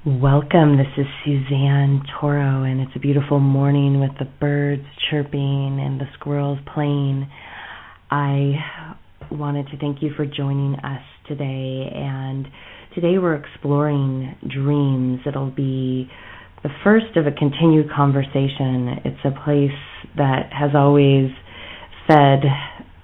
Welcome, this is Suzanne Toro, and it's a beautiful morning with the birds chirping and the squirrels playing. I wanted to thank you for joining us today, and today we're exploring dreams. It'll be the first of a continued conversation. It's a place that has always fed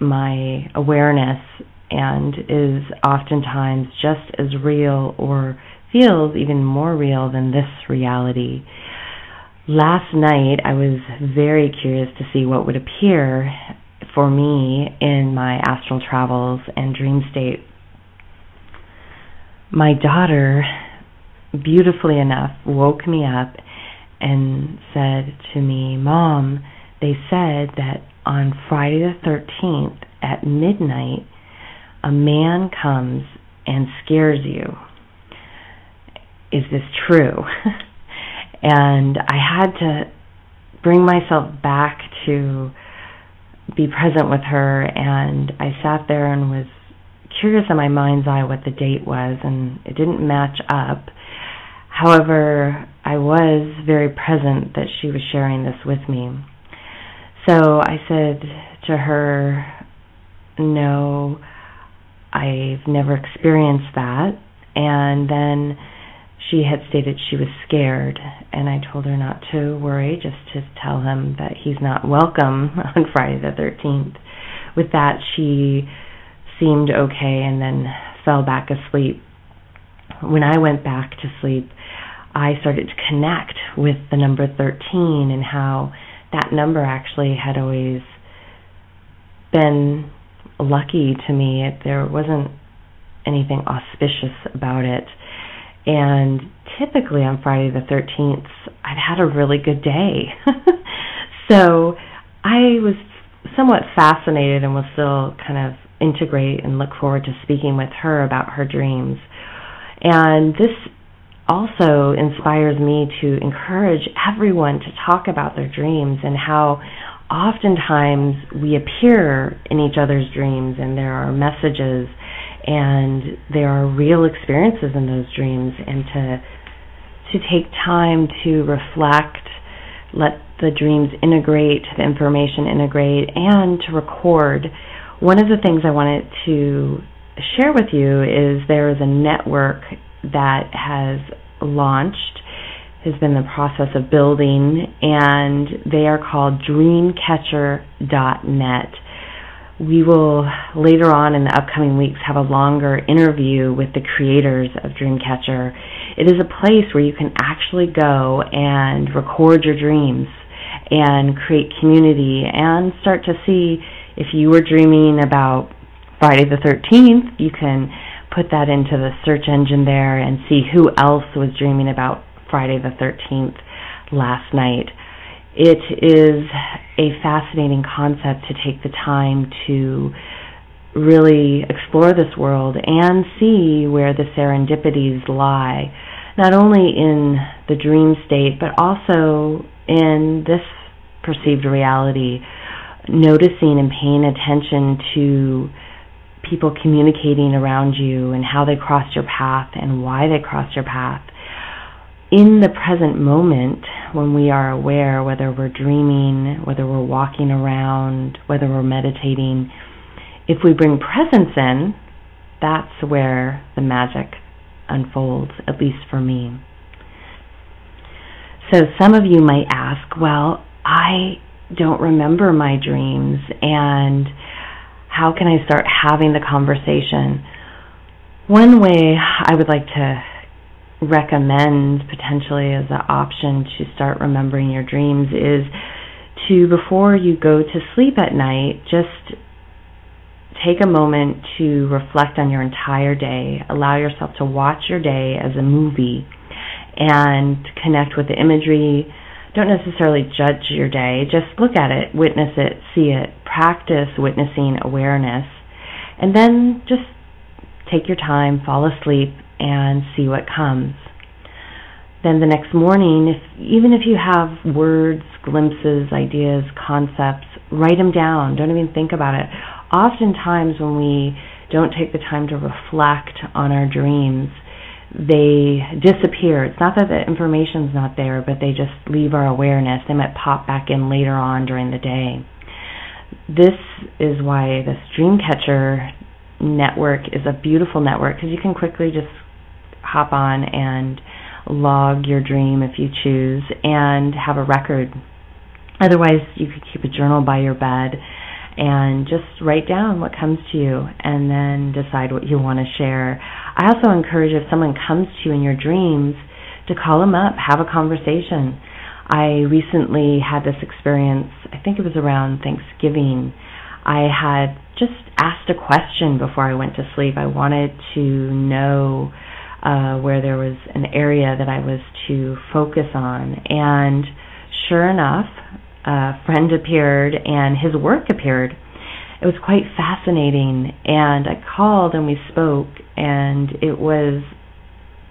my awareness and is oftentimes just as real or feels even more real than this reality. Last night, I was very curious to see what would appear for me in my astral travels and dream state. My daughter, beautifully enough, woke me up and said to me, "Mom, they said that on Friday the 13th at midnight, a man comes and scares you. Is this true?" And I had to bring myself back to be present with her, and I sat there and was curious in my mind's eye what the date was, and it didn't match up. However, I was very present that she was sharing this with me. So I said to her, "No, I've never experienced that." And then she had stated she was scared, and I told her not to worry, just to tell him that he's not welcome on Friday the 13th. With that, she seemed okay and then fell back asleep. When I went back to sleep, I started to connect with the number 13 and how that number actually had always been lucky to me. There wasn't anything auspicious about it. And typically on Friday the 13th, I'd had a really good day. So I was somewhat fascinated and will still kind of integrate and look forward to speaking with her about her dreams. And this also inspires me to encourage everyone to talk about their dreams and how oftentimes we appear in each other's dreams and there are messages and there are real experiences in those dreams, and to take time to reflect, let the dreams integrate, the information integrate, and to record. One of the things I wanted to share with you is there is a network that has launched, has been in the process of building, and they are called dreamcatcher.net. We will later on in the upcoming weeks have a longer interview with the creators of Dreamcatcher. It is a place where you can actually go and record your dreams and create community and start to see if you were dreaming about Friday the 13th, you can put that into the search engine there and see who else was dreaming about Friday the 13th last night. It is a fascinating concept to take the time to really explore this world and see where the serendipities lie, not only in the dream state, but also in this perceived reality, noticing and paying attention to people communicating around you and how they cross your path and why they cross your path. In the present moment, when we are aware, whether we're dreaming, whether we're walking around, whether we're meditating, if we bring presence in, that's where the magic unfolds, at least for me. So some of you might ask, well, I don't remember my dreams, and how can I start having the conversation? One way I would like to recommend potentially as an option to start remembering your dreams is to, before you go to sleep at night, just take a moment to reflect on your entire day. Allow yourself to watch your day as a movie and connect with the imagery. Don't necessarily judge your day. Just look at it, witness it, see it. Practice witnessing awareness. And then just take your time, fall asleep, and see what comes. Then the next morning, even if you have words, glimpses, ideas, concepts, write them down. Don't even think about it. Oftentimes when we don't take the time to reflect on our dreams, they disappear. It's not that the information's not there, but they just leave our awareness. They might pop back in later on during the day. This is why this Dreamcatcher network is a beautiful network, because you can quickly just hop on and log your dream if you choose and have a record. Otherwise, you could keep a journal by your bed and just write down what comes to you and then decide what you want to share. I also encourage, if someone comes to you in your dreams, to call them up, have a conversation. I recently had this experience, I think it was around Thanksgiving. I had just asked a question before I went to sleep. I wanted to know where there was an area that I was to focus on. And sure enough, a friend appeared and his work appeared. It was quite fascinating, and I called and we spoke, and it was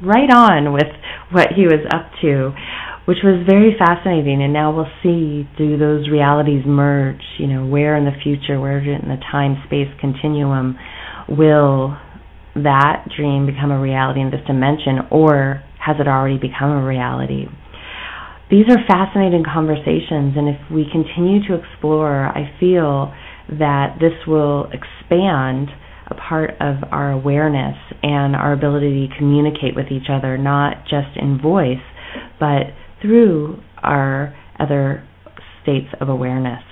right on with what he was up to, which was very fascinating. And now we'll see, do those realities merge? You know, where in the future, where in the time-space continuum will that dream become a reality in this dimension, or has it already become a reality? These are fascinating conversations, and if we continue to explore, I feel that this will expand a part of our awareness and our ability to communicate with each other, not just in voice, but through our other states of awareness.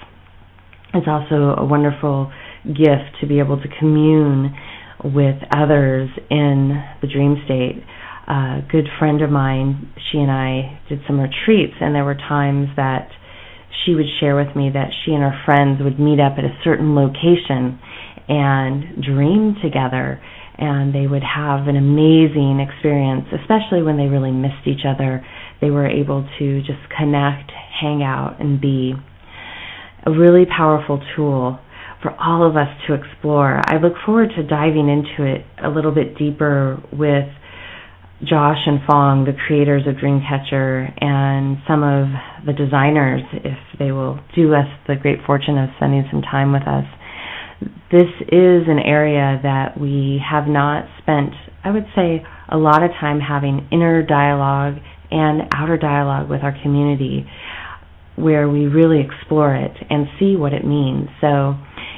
It's also a wonderful gift to be able to commune with others in the dream state. A good friend of mine, she and I did some retreats, and there were times that she would share with me that she and her friends would meet up at a certain location and dream together, and they would have an amazing experience, especially when they really missed each other. They were able to just connect, hang out, and be. A really powerful tool for all of us to explore. I look forward to diving into it a little bit deeper with Josh and Fong, the creators of Dreamcatcher, and some of the designers, if they will do us the great fortune of spending some time with us. This is an area that we have not spent, I would say, a lot of time having inner dialogue and outer dialogue with our community, where we really explore it and see what it means. So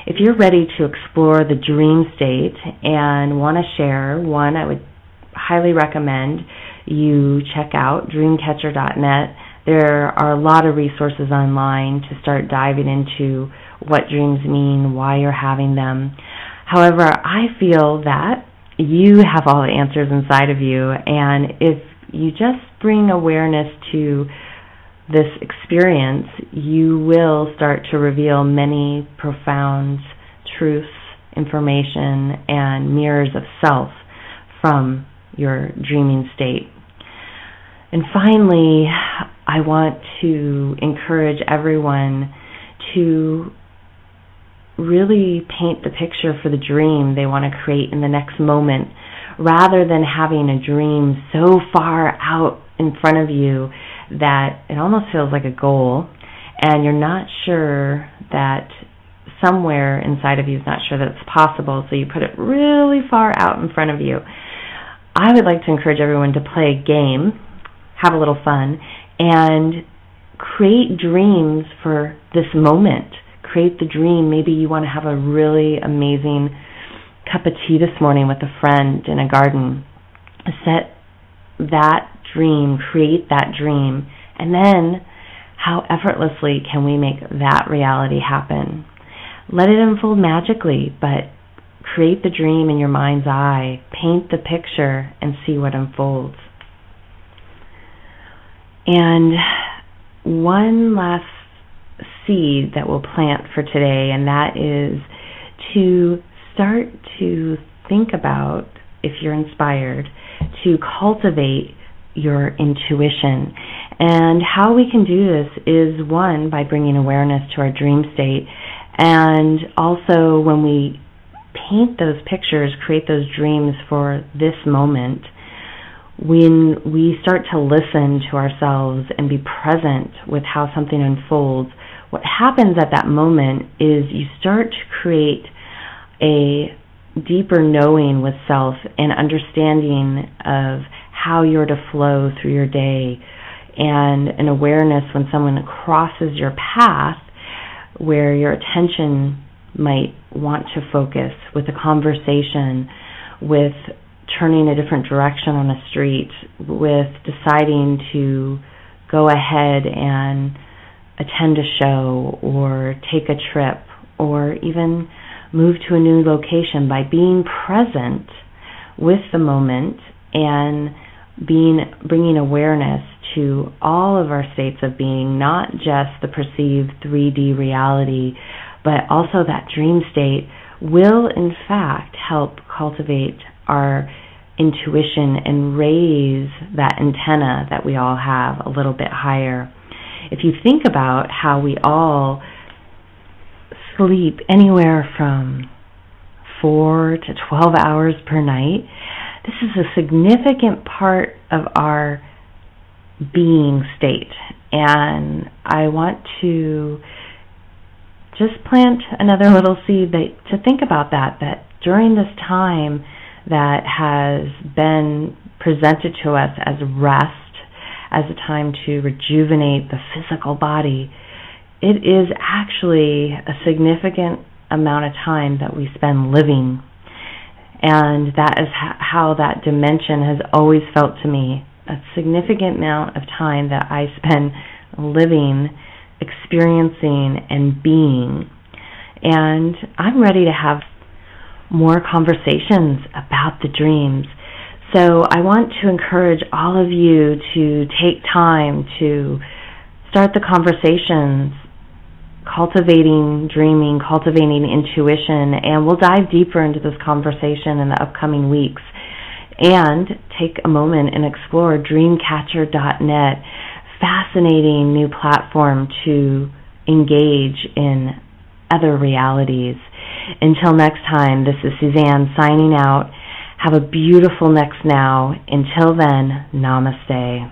if you're ready to explore the dream state and want to share, one, I would highly recommend you check out dreamcatcher.net. There are a lot of resources online to start diving into what dreams mean, why you're having them. However, I feel that you have all the answers inside of you, and if you just bring awareness to this experience, you will start to reveal many profound truths, information, and mirrors of self from your dreaming state. And finally, I want to encourage everyone to really paint the picture for the dream they want to create in the next moment, rather than having a dream so far out in front of you that it almost feels like a goal, and you're not sure that somewhere inside of you is not sure that it's possible, so you put it really far out in front of you. I would like to encourage everyone to play a game, have a little fun, and create dreams for this moment. Create the dream. Maybe you want to have a really amazing cup of tea this morning with a friend in a garden. Set that dream, create that dream, and then how effortlessly can we make that reality happen? Let it unfold magically, but create the dream in your mind's eye, paint the picture, and see what unfolds. And one last seed that we'll plant for today, and that is to start to think about, if you're inspired, to cultivate your intuition. And how we can do this is, one, by bringing awareness to our dream state, and also when we paint those pictures, create those dreams for this moment, when we start to listen to ourselves and be present with how something unfolds, what happens at that moment is you start to create a deeper knowing with self and understanding of how you're to flow through your day, and an awareness when someone crosses your path where your attention might want to focus with a conversation, with turning a different direction on a street, with deciding to go ahead and attend a show or take a trip or even move to a new location. By being present with the moment and bringing awareness to all of our states of being, not just the perceived 3D reality, but also that dream state, will in fact help cultivate our intuition and raise that antenna that we all have a little bit higher. If you think about how we all sleep anywhere from 4 to 12 hours per night, this is a significant part of our being state. And I want to just plant another little seed to think about that during this time that has been presented to us as rest, as a time to rejuvenate the physical body, it is actually a significant amount of time that we spend living. And that is how that dimension has always felt to me, a significant amount of time that I spend living, experiencing, and being. And I'm ready to have more conversations about the dreams. So I want to encourage all of you to take time to start the conversations, cultivating dreaming, cultivating intuition, and we'll dive deeper into this conversation in the upcoming weeks. And take a moment and explore dreamcatcher.net, fascinating new platform to engage in other realities. Until next time, this is Suzanne signing out. Have a beautiful next now. Until then, namaste.